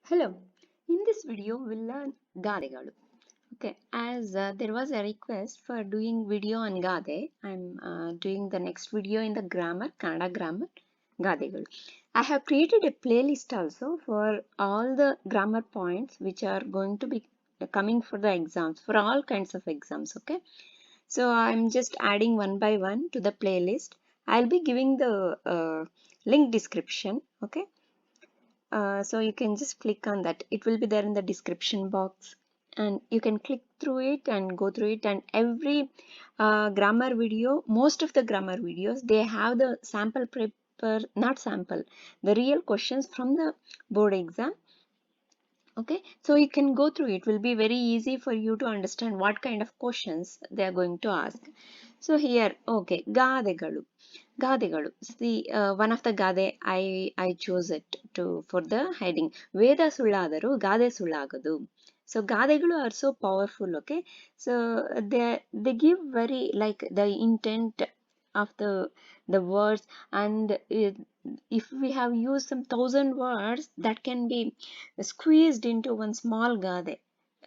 Hello, in this video we'll learn Gadegalu. Okay, as there was a request for doing video on Gade, I'm doing the next video in the grammar, Kannada grammar, Gadegalu. I have created a playlist also for all the grammar points which are going to be coming for the exams, for all kinds of exams. Okay, so I'm just adding one by one to the playlist. I'll be giving the link description. Okay, so you can just click on that. It will be there in the description box and you can click through it and go through it, and every grammar video, most of the grammar videos, they have the sample paper, not sample, the real questions from the board exam. Okay, so you can go through it. Will be very easy for you to understand what kind of questions they are going to ask. So here, okay, Gadegalu. See, one of the Gade, I chose it to for the heading. Veda sulladaru, Gade sullagadu. So Gadegalu are so powerful, okay? So they give very like the intent of the words, and if we have used some 1,000 words, that can be squeezed into one small Gade.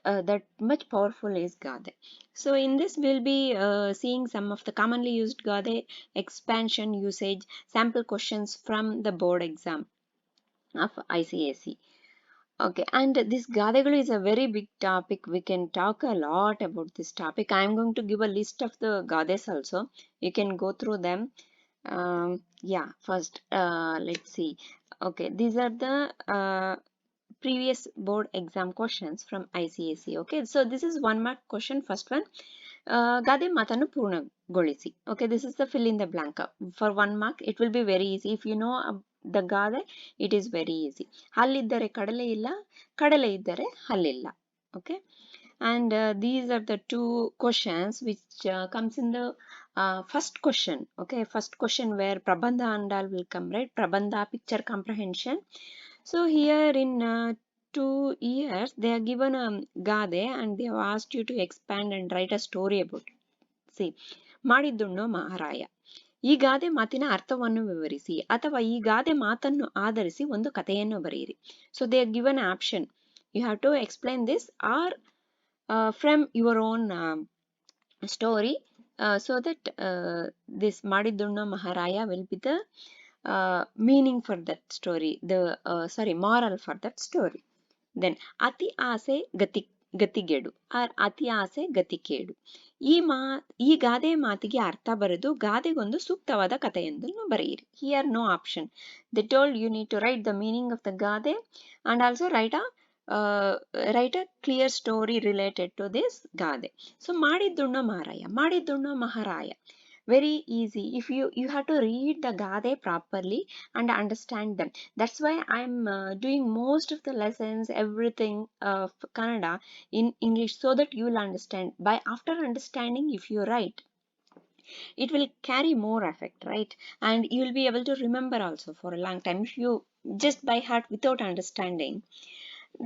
That much powerful is Gade. So in this we'll be seeing some of the commonly used Gade, expansion usage, sample questions from the board exam of ICSE. Okay, and this Gadegalu is a very big topic. We can talk a lot about this topic. I am going to give a list of the Gades also. You can go through them. Yeah, first, let's see. Okay, these are the previous board exam questions from ICSE. Okay, so this is 1 mark question. First one, Gade matanu purnagolisi. Okay, this is the fill in the blank. For 1 mark, it will be very easy. If you know the Gade, it is very easy. Halliddare kadale illa, kadale iddare hallilla. Okay, and these are the two questions which comes in the first question. Okay, first question where Prabandha and all will come, right? Prabandha, picture comprehension. So here in 2 years, they are given a Gade and they have asked you to expand and write a story about it. See, ಮಾಡಿದ್ದುಣ್ಣೋ ಮಹಾರಾಯ. ಈ ಗಾದೆ ಮಾತಿನ ಅರ್ಥವನ್ನು ವಿವರಿಸಿ ಅಥವಾ ಈ ಗಾದೆ ಮಾತನ್ನು ಆಧರಿಸಿ ಒಂದು ಕಥೆಯನ್ನು ಬರೆಯಿರಿ. So they are given an option. You have to explain this or from your own story, so that this ಮಾಡಿದ್ದುಣ್ಣೋ ಮಹಾರಾಯ will be the meaning for that story, the moral for that story. Then ಅತಿ ಆಸೆ ಗತಿಗೆಡು R ಅತಿ ಆಸೆ ಗತಿಕೇಡು. ಈ ಗಾದೆ ಮಾತಿಗೆ ಅರ್ಥ ಬರೆದು ಗಾದೆಗೊಂದು ಸೂಕ್ತವಾದ ಕಥೆಯೊಂದನ್ನು ಬರೆಯಿರಿ. Here no option. They told you need to write the meaning of the gade and also write a clear story related to this gade. So ಮಾಡಿದ್ದುಣ್ಣೋ ಮಹಾರಾಯ, very easy. If you have to read the Gade properly and understand them. That's why I'm doing most of the lessons, everything of Kannada in English, so that you will understand. By after understanding, if you write, it will carry more effect, right? And you will be able to remember also for a long time. If you just by heart without understanding,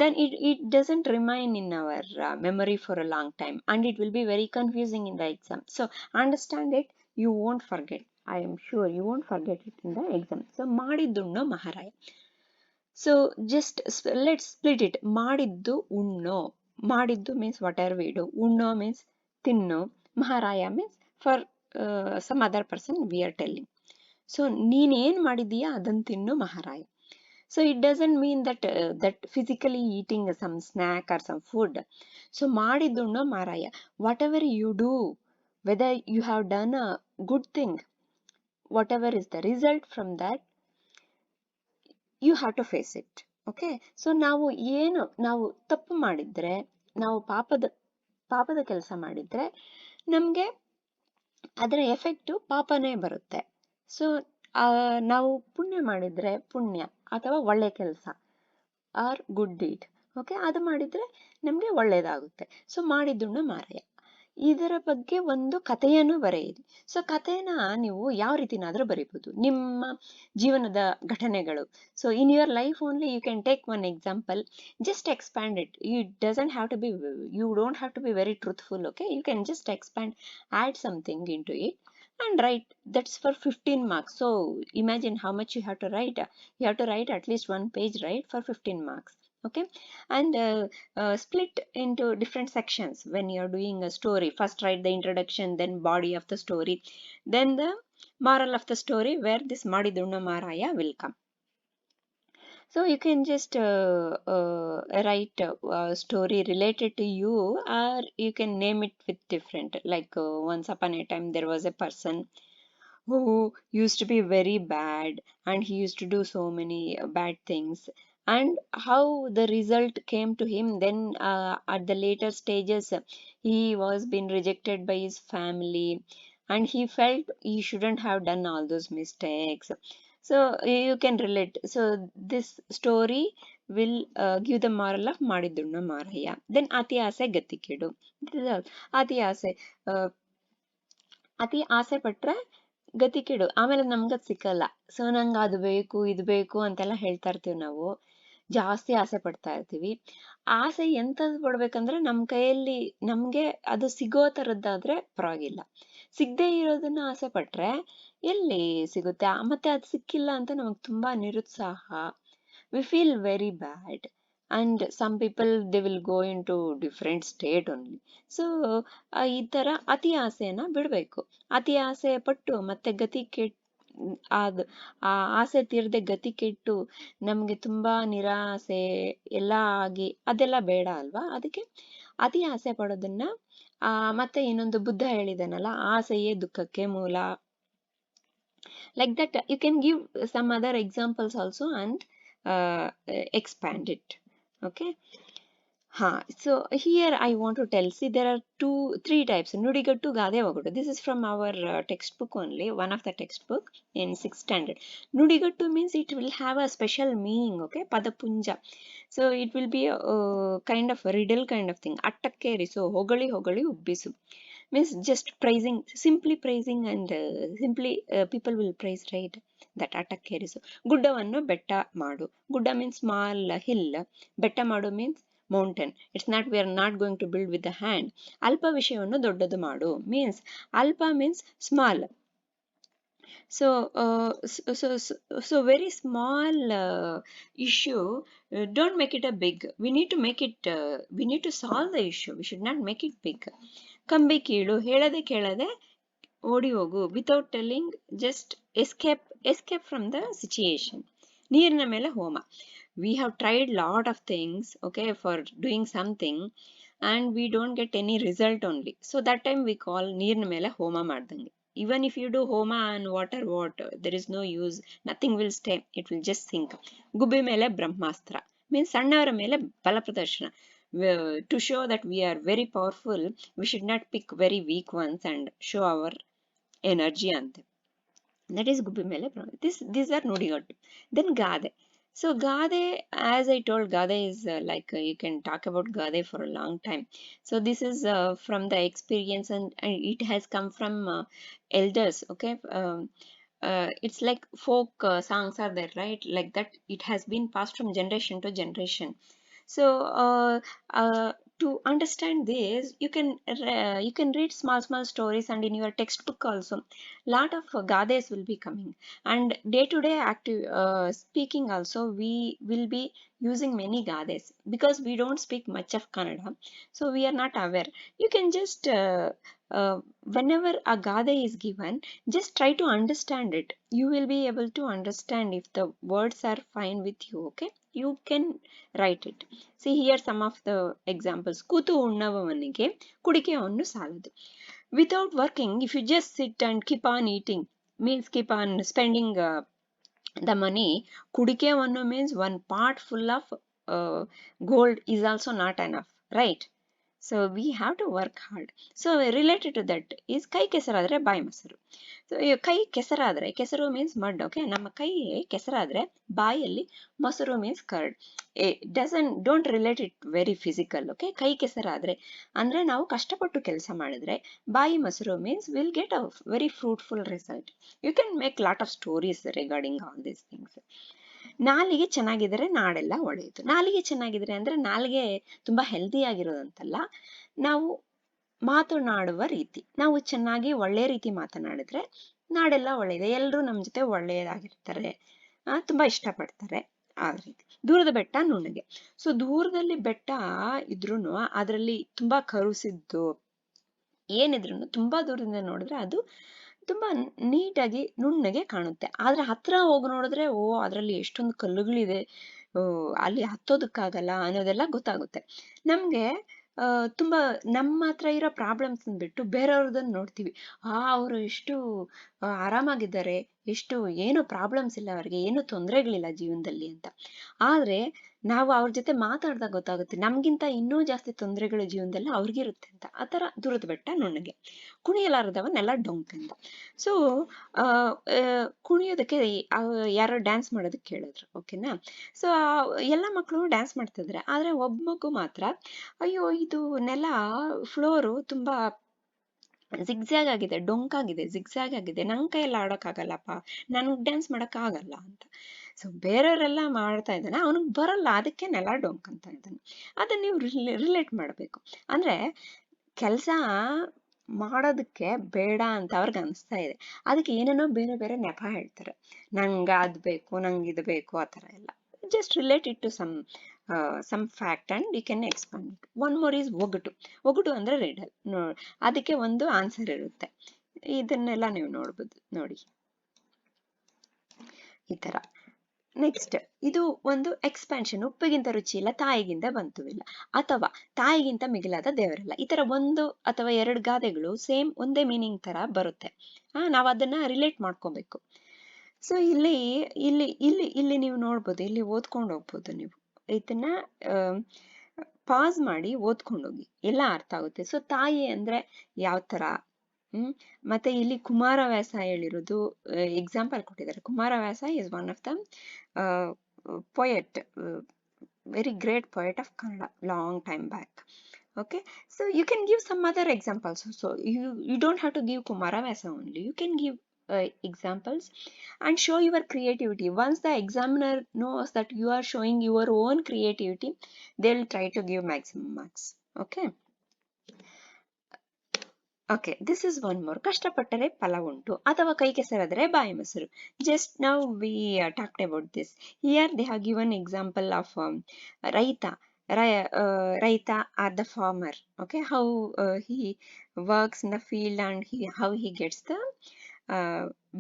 then it doesn't remain in our memory for a long time, and it will be very confusing in the exam. So understand it, you won't forget. I am sure you won't forget it in the exam. So ಮಾಡಿದ್ದುಣ್ಣೋ ಮಹಾರಾಯ. So just let's split it. ಮಾಡಿದ್ದು ಉಣ್ಣೋ. ಮಾಡಿದ್ದು means whatever we do. ಉಣ್ಣೋ means ತಿನ್ನೋ. ಮಹಾರಾಯ means for some other person we are telling. So ನೀನೇನ್ ಮಾಡಿದೀಯಾ ಅದನ್ನ ತಿನ್ನು ಮಹಾರಾಯ. So it doesn't mean that physically eating some snack or some food. So ಮಾಡಿದ್ದುಣ್ಣೋ ಮಾರಾಯ. Whatever you do, whether you have done a good thing, whatever is the result from that, you have to face it. Okay, so ನಾವು ತಪ್ಪು ಮಾಡಿದ್ರೆ, ನಾವು ಪಾಪದ ಕೆಲಸ ಮಾಡಿದ್ರೆ ನಮ್ಗೆ ಅದರ ಎಫೆಕ್ಟ್ ಪಾಪನೇ ಬರುತ್ತೆ. ಸೊ ನಾವು ಪುಣ್ಯ ಮಾಡಿದ್ರೆ ಪುಣ್ಯ ಅಥವಾ ಒಳ್ಳೆ ಕೆಲಸ ಆರ್ ಗುಡ್ ಡೀಡ್, ಓಕೆ, ಅದು ಮಾಡಿದ್ರೆ ನಮ್ಗೆ ಒಳ್ಳೇದಾಗುತ್ತೆ. ಸೊ ಮಾಡಿದ್ದುಣ್ಣೋ ಮಾರಾಯ. ಇದರ ಬಗ್ಗೆ ಒಂದು ಕಥೆಯನ್ನು ಬರೆಯಿರಿ. ಸೊ ಕಥೆನ ನೀವು ಯಾವ ರೀತಿನಾದ್ರೂ ಬರೀಬಹುದು, ನಿಮ್ಮ ಜೀವನದ ಘಟನೆಗಳು. So in your life only you can take one example, just expand it. You doesn't have to be, you don't have to be very truthful. Okay, you can just expand, add something into it and write. That's for 15 marks. So imagine how much you have to write. You have to write at least one page, right, for 15 marks. Okay, and split into different sections when you're doing a story. First write the introduction, then body of the story, then the moral of the story where this Madidunna Maraya will come. So you can just write a story related to you, or you can name it with different, like once upon a time there was a person who used to be very bad, and he used to do so many bad things, and how the result came to him then, at the later stages, he was being rejected by his family, and he felt he shouldn't have done all those mistakes. So you can relate. So this story will give the moral of Madidunna Maraya. Then Ati Ase Gati Kedu. This is all. Ati Ase. ಅತಿ ಆಸೆ ಪಟ್ರೆ ಗತಿ ಕೆಡು, ಆಮೇಲೆ ನಮ್ಗದ್ ಸಿಕ್ಕಲ್ಲ. So ನಂಗೆ ಅದು ಬೇಕು ಇದು ಬೇಕು ಅಂತೆಲ್ಲ ಹೇಳ್ತಾ ಇರ್ತೀವಿ ನಾವು, ಜಾಸ್ತಿ ಆಸೆ ಪಡ್ತಾ ಇರ್ತೀವಿ. ಆಸೆ ಎಂತದ್ ಪಡ್ಬೇಕಂದ್ರೆ ನಮ್ ಕೈಯಲ್ಲಿ ನಮ್ಗೆ ಅದು ಸಿಗೋ ತರದ್ದಾದ್ರೆ ಪರವಾಗಿಲ್ಲ. ಸಿಗದೆ ಇರೋದನ್ನ ಆಸೆ ಪಟ್ರೆ ಎಲ್ಲಿ ಸಿಗುತ್ತೆ, ಮತ್ತೆ ಅದು ಸಿಕ್ಕಿಲ್ಲ ಅಂತ ನಮಗ್ ತುಂಬಾ ನಿರುತ್ಸಾಹ, we feel very bad, and some people they will go into different state only. So ಈ ತರ ಅತಿ ಆಸೆಯನ್ನ ಬಿಡ್ಬೇಕು. ಅತಿ ಆಸೆ ಪಟ್ಟು ಮತ್ತೆ ಗತಿ ಕೆಟ್ ಅದು ಆ ಆಸೆ ತೀರದೆ ಗತಿ ಕೆಟ್ಟು ನಮ್ಗೆ ತುಂಬಾ ನಿರಾಸೆ ಎಲ್ಲ ಆಗಿ ಅದೆಲ್ಲ ಬೇಡ ಅಲ್ವಾ. ಅದಕ್ಕೆ ಅತಿ ಆಸೆ ಪಡೋದನ್ನ ಮತ್ತೆ ಇನ್ನೊಂದು ಬುದ್ಧ ಹೇಳಿದಾನಲ್ಲ, ಆಸೆಯೇ ದುಃಖಕ್ಕೆ ಮೂಲ. Like that you can give some other examples also and expand it. Okay. So here I want to tell, see there are three types: Nudigattu, Gade, Ogadu. This is from our textbook only, one of the textbook in 6th standard. Nudigattu means it will have a special meaning, okay, Padapunja. So it will be a kind of a riddle kind of thing. Attakkeri, so hogali hogali ubbisu means just praising, simply praising, and simply people will praise, right? That attakkeri. So guddavannu betta madu. Gudda means small hill, betta madu means mountain. It's not, we are not going to build with the hand. Alpa vishayavannu doddadu madu means, alpa means small. So so very small issue, don't make it a big. We need to make it, we need to solve the issue, we should not make it big. ಕಂಬಿ ಕೀಳು, ಹೇಳದೆ ಕೇಳದೆ ಓಡಿ ಹೋಗು, without telling just escape from the situation. ನೀರಿನ ಮೇಲೆ ಹೋಮ. We have tried lot of things, okay, for doing something, and we don't get any result only. So that time we call ನೀರಿನ ಮೇಲೆ ಹೋಮ ಮಾಡ್ದಂಗೆ. Even if you do homa on water, there is no use, nothing will stay, it will just sink. ಗುಬ್ಬಿ ಮೇಲೆ ಬ್ರಹ್ಮಾಸ್ತ್ರ means ಸಣ್ಣವರ ಮೇಲೆ ಬಲ ಪ್ರದರ್ಶನ. To show that we are very powerful, we should not pick very weak ones and show our energy on them. That is Gubbi Mele. These are Nudigattu. Then Gade. So Gade, as I told, Gade is like you can talk about Gade for a long time. So this is from the experience, and it has come from elders. Okay. It's like folk songs are there, right? Like that, it has been passed from generation to generation. So to understand this, you can read small stories, and in your textbook also lot of gades will be coming, and day to day active speaking also we will be using many gades, because we don't speak much of Kannada, so we are not aware. You can just whenever a gade is given, just try to understand it. You will be able to understand if the words are fine with you. Okay, you can write it. See here some of the examples. Kutu unnavavaniಗೆ ಕುಡಿಕೆಯನ್ನು ಸಾಲದು. Without working, if you just sit and keep on eating, means keep on spending the money, kudikevannu means one pot full of gold is also not enough, right? So we have to work hard. So related to that is kai kesaradre bai masaru. So kai kesaradre, kesaru means mud, okay? Nama kai kesaradre baayalli, masaru means curd. Don't relate it very physical, okay? Kai kesaradre andre ನಾವು ಕಷ್ಟಪಟ್ಟು ಕೆಲಸ ಮಾಡಿದ್ರೆ, ಬಾಯಿ ಮೊಸರು means we'll get a very fruitful result. You can make lot of stories regarding all these things. ನಾಲಿಗೆ ಚೆನ್ನಾಗಿದ್ರೆ ನಾಡೆಲ್ಲ ಒಳ್ಳೆಯದು. ನಾಲಿಗೆ ಚೆನ್ನಾಗಿದ್ರೆ ಅಂದ್ರೆ ನಾಲಿಗೆ ತುಂಬಾ ಹೆಲ್ದಿ ಆಗಿರೋದಂತಲ್ಲ, ನಾವು ಮಾತನಾಡುವ ರೀತಿ, ನಾವು ಚೆನ್ನಾಗಿ ಒಳ್ಳೆ ರೀತಿ ಮಾತನಾಡಿದ್ರೆ ನಾಡೆಲ್ಲ ಒಳ್ಳೆಯದು, ಎಲ್ಲರೂ ನಮ್ಮ ಜೊತೆ ಒಳ್ಳೆಯದಾಗಿರ್ತಾರೆ, ತುಂಬಾ ಇಷ್ಟಪಡ್ತಾರೆ. ಆ ರೀತಿ. ದೂರದ ಬೆಟ್ಟ ನುಣ್ಣಗೆ. ಸೊ ದೂರದಲ್ಲಿ ಬೆಟ್ಟ ಇದ್ರೂ ಅದರಲ್ಲಿ ತುಂಬಾ ಕರುಸಿದ್ದು ಏನಿದ್ರು ತುಂಬಾ ದೂರದಿಂದ ನೋಡಿದ್ರೆ ಅದು ತುಂಬಾ ನೀಟಾಗಿ ನುಣ್ಣಗೆ ಕಾಣುತ್ತೆ. ಆದ್ರೆ ಹತ್ರ ಹೋಗಿ ನೋಡಿದ್ರೆ ಓ ಅದರಲ್ಲಿ ಎಷ್ಟೊಂದು ಕಲ್ಲುಗಳಿದೆ, ಅಲ್ಲಿ ಹತ್ತೋದಕ್ಕಾಗಲ್ಲ ಅನ್ನೋದೆಲ್ಲ ಗೊತ್ತಾಗುತ್ತೆ. ನಮ್ಗೆ ತುಂಬಾ ನಮ್ಮ ಹತ್ರ ಇರೋ ಪ್ರಾಬ್ಲಮ್ಸ್ ಬಿಟ್ಟು ಬೇರೆಯವ್ರದನ್ನ ನೋಡ್ತೀವಿ. ಅವರು ಎಷ್ಟು ಆರಾಮಾಗಿದ್ದಾರೆ, ಎಷ್ಟು ಏನು ಪ್ರಾಬ್ಲಮ್ಸ್ ಇಲ್ಲ, ಅವ್ರಿಗೆ ಏನು ತೊಂದರೆಗಳಿಲ್ಲ ಜೀವನದಲ್ಲಿ ಅಂತ. ಆದ್ರೆ ನಾವು ಅವ್ರ ಜೊತೆ ಮಾತಾಡ್ದಾಗ ಗೊತ್ತಾಗುತ್ತೆ ನಮ್ಗಿಂತ ಇನ್ನೂ ಜಾಸ್ತಿ ತೊಂದರೆಗಳು ಜೀವನದಲ್ಲಿ ಅವ್ರಿಗಿರುತ್ತೆ ಅಂತ. ಆ ಥರ ದೂರದ ಬೆಟ್ಟ ನುಣ್ಣಗೆ. ಕುಣಿಯಲಾರದವನ್ನೆಲ್ಲ ಡೊಂಕ್ ಅಂತ. ಸೊ ಕುಣಿಯೋದಕ್ಕೆ ಯಾರೋ ಡ್ಯಾನ್ಸ್ ಮಾಡೋದಕ್ಕೆ ಕೇಳಿದ್ರು, ಓಕೆನಾ. ಸೊ ಎಲ್ಲ ಮಕ್ಕಳು ಡ್ಯಾನ್ಸ್ ಮಾಡ್ತಿದ್ರೆ, ಆದ್ರೆ ಒಬ್ಬ ಮಗು ಮಾತ್ರ ಅಯ್ಯೋ ಇದು ನೆಲ ಫ್ಲೋರು ತುಂಬಾ ಜಿಗ್ಜಾಗ್ ಆಗಿದೆ, ಡೊಂಕಾಗಿದೆ, ಜಿಗ್ಜಾಗ್ ಆಗಿದೆ, ನನ್ ಕೈಯಲ್ಲಿ ಆಡೋಕ್ಕಾಗಲ್ಲಪ್ಪ, ನನ್ಗೆ ಡ್ಯಾನ್ಸ್ ಆಗಲ್ಲ ಅಂತ. ಸೊ ಬೇರೆಯವರೆಲ್ಲ ಮಾಡ್ತಾ ಇದ್ದಾನೆ, ಅವನಿಗೆ ಬರಲ್ಲ, ಅದಕ್ಕೆ ನೆಲ ಡೊಂಕ್ ಅಂತ ಇದ್ದಾನೆ. ಅದನ್ನ ನೀವು ರಿಲೇಟ್ ಮಾಡಬೇಕು. ಅಂದ್ರೆ ಕೆಲಸ ಮಾಡೋದಕ್ಕೆ ಬೇಡ ಅಂತ ಅವ್ರಿಗೆ ಅನಿಸ್ತಾ ಇದೆ, ಅದಕ್ಕೆ ಏನೇನೋ ಬೇರೆ ಬೇರೆ ನೆಪ ಹೇಳ್ತಾರೆ. ನಂಗೆ ಅದ್ ಬೇಕು, ನಂಗೆ ಇದು ಬೇಕು, ಆ ಥರ ಎಲ್ಲ. Just related to some fact and you can expand it. One more is ಒಗಟು. ಒಗಟು ಅಂದ್ರೆ ರಿಡಲ್. ಅದಕ್ಕೆ ಒಂದು ಆನ್ಸರ್ ಇರುತ್ತೆ. ಇದನ್ನೆಲ್ಲ ನೀವು ನೋಡ್ಬೋದು, ನೋಡಿ ಈ ತರ. ನೆಕ್ಸ್ಟ್ ಇದು ಒಂದು ಎಕ್ಸ್ಪ್ಯಾನ್ಷನ್. ಉಪ್ಪಿಗಿಂತ ರುಚಿ ಇಲ್ಲ, ತಾಯಿಗಿಂತ ಬಂತುವಿಲ್ಲ, ಅಥವಾ ತಾಯಿಗಿಂತ ಮಿಗಿಲಾದ ದೇವರಿಲ್ಲ. ಈ ತರ ಒಂದು ಅಥವಾ ಎರಡು ಗಾದೆಗಳು ಸೇಮ್ ಒಂದೇ ಮೀನಿಂಗ್ ತರ ಬರುತ್ತೆ. ನಾವು ಅದನ್ನ ರಿಲೇಟ್ ಮಾಡ್ಕೋಬೇಕು. ಸೊ ಇಲ್ಲಿ ಇಲ್ಲಿ ಇಲ್ಲಿ ಇಲ್ಲಿ ನೀವು ನೋಡ್ಬೋದು, ಇಲ್ಲಿ ಓದ್ಕೊಂಡು ಹೋಗ್ಬೋದು ನೀವು. ಇದನ್ನ ಪಾಸ್ ಮಾಡಿ ಓದ್ಕೊಂಡೋಗಿ, ಎಲ್ಲ ಅರ್ಥ ಆಗುತ್ತೆ. ಸೊ ತಾಯಿ ಅಂದ್ರೆ ಯಾವ ತರ, ಮತ್ತೆ ಇಲ್ಲಿ ಕುಮಾರವ್ಯಾಸ ಹೇಳಿರೋದು ಎಕ್ಸಾಂಪಲ್ ಕೊಟ್ಟಿದ್ದಾರೆ. Kumaravyasa is one of the poet, very great poet of Kannada, long time back. Okay, so you can give some other examples. So you don't have to give Kumaravasa only. You can give examples and show your creativity. Once the examiner knows that you are showing your own creativity, they will try to give maximum marks. Okay. Okay, this is one more. ಕಷ್ಟಪಟ್ಟರೆ ಫಲ ಉಂಟು, ಅಥವಾ ಕೈ ಕೆಸರಾದರೆ ಬಾಯಿ ಮೊಸರು. Just now we talked about this. Here they have given example of Raita. Raita are the farmer. Okay, how he works in the field and how he gets the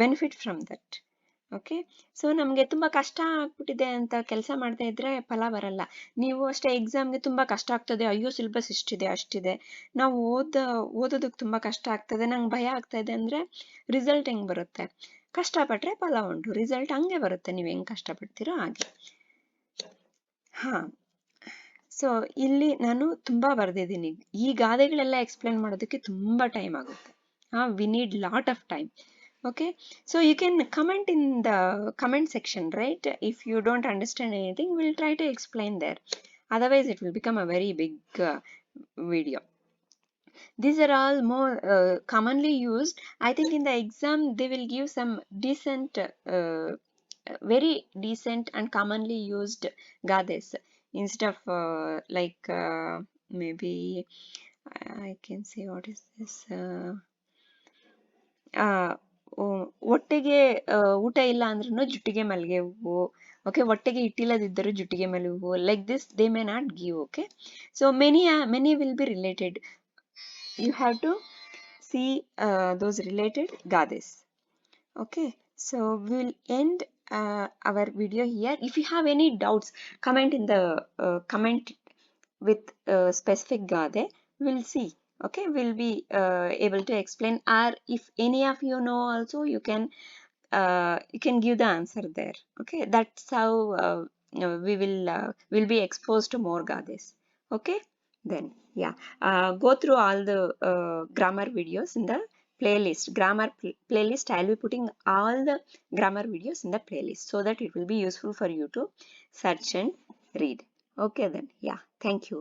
benefit from that. Okay. So ನಮಗೆ ತುಂಬಾ ಕಷ್ಟ ಆಗ್ಬಿಟ್ಟಿದೆ ಅಂತ ಕೆಲಸ ಮಾಡ್ತಾ ಇದ್ರೆ ಫಲ ಬರಲ್ಲ. ನೀವು ಅಷ್ಟೇ ಎಕ್ಸಾಮ್ಗೆ ತುಂಬಾ ಕಷ್ಟ ಆಗ್ತದೆ, ಅಯ್ಯೋ ಸಿಲೆಬಸ್ ಇಷ್ಟಿದೆ ಅಷ್ಟಿದೆ, ನಾವು ಓದೋದಕ್ಕೆ ತುಂಬಾ ಕಷ್ಟ ಆಗ್ತದೆ, ನಂಗೆ ಭಯ ಆಗ್ತಾ ಇದೆ ಅಂದ್ರೆ ರಿಸಲ್ಟ್ ಹೆಂಗ್ ಬರುತ್ತೆ? ಕಷ್ಟಪಟ್ರೆ ಫಲ ಉಂಟು, ರಿಸಲ್ಟ್ ಹಂಗೆ ಬರುತ್ತೆ, ನೀವು ಹೆಂಗ್ ಕಷ್ಟಪಡ್ತೀರೋ ಹಾಗೆ. ಸೊ ಇಲ್ಲಿ ನಾನು ತುಂಬಾ ಬರ್ದಿದ್ದೀನಿ. ಈ ಗಾದೆಗಳೆಲ್ಲ ಎಕ್ಸ್ಪ್ಲೇನ್ ಮಾಡೋದಕ್ಕೆ ತುಂಬಾ ಟೈಮ್ ಆಗುತ್ತೆ. We need lot of time. Okay, so you can comment in the comment section, right? If you don't understand anything, we'll try to explain there. Otherwise it will become a very big video. These are all more commonly used. I think in the exam they will give some decent very decent and commonly used gades instead of like maybe I can say, what is this, ಒಟ್ಟಿಗೆ ಊಟ ಇಲ್ಲ ಅಂದ್ರೂ ಜುಟ್ಟಿಗೆ ಮಲ್ಲಿಗೆ ಹೂವು. Okay, ಹೊಟ್ಟೆಗೆ ಇಟ್ಟಿಲ್ಲದಿದ್ದರೂ ಜುಟ್ಟಿಗೆ ಮಲ್ಲಿಗೆ ಹೂವು. Like this they may not give. Okay, so many will be related. You have to see those related gades. Okay, so we will end our video here. If you have any doubts, comment in the comment with specific gade. We'll see. Okay, we'll be able to explain, or if any of you know also, you can give the answer there. Okay, that's how we will be exposed to more gades. Okay, then yeah, go through all the grammar videos in the playlist, grammar playlist. I'll be putting all the grammar videos in the playlist so that it will be useful for you to search and read. Okay then, yeah, thank you.